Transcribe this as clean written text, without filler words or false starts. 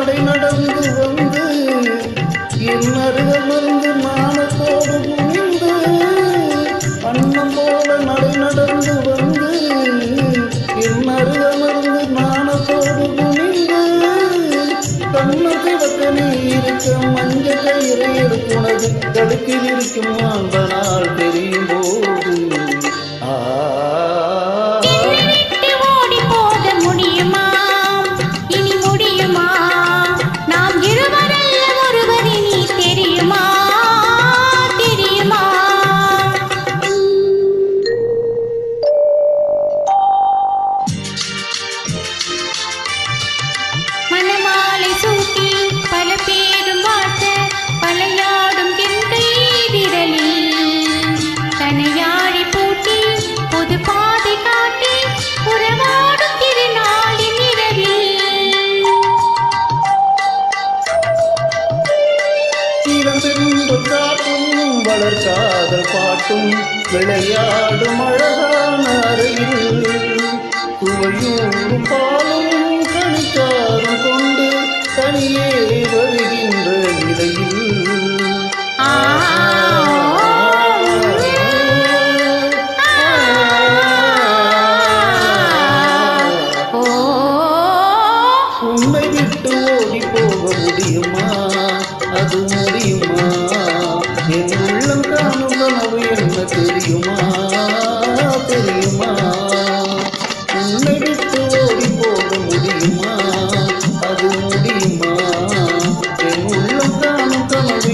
நடை நடந்து வந்து என் அருகமர்ந்து மானத்தோடு குனிந்து அன்னம் போல நடை நடந்து வந்து என் அருகமர்ந்து மானத்தோடு குனிந்து கண்ணத்தை வக்கனே இருக்க மஞ்ச கயிறை எடுத்துனது கடுக்கில் இருக்கும் அந்த நாள் தெரியும் போது வளர்காதல் பாட்டும் விளையாடும் அழகான அறையில் சுவையூரும் பாலும் கணிக்காரும் கொண்டு தனியே வருகின்ற நிலையில் உன்னை விட்டு ஓடி போக முடியுமா? அது முடியுமா? என் உள்ளம் காணும் கனவு என்ன தெரியுமா? தெரியுமா? உன்னை விட்டு ஓடி போக முடியுமா? அது முடியுமா? என் உள்ளம் காணும் கனவு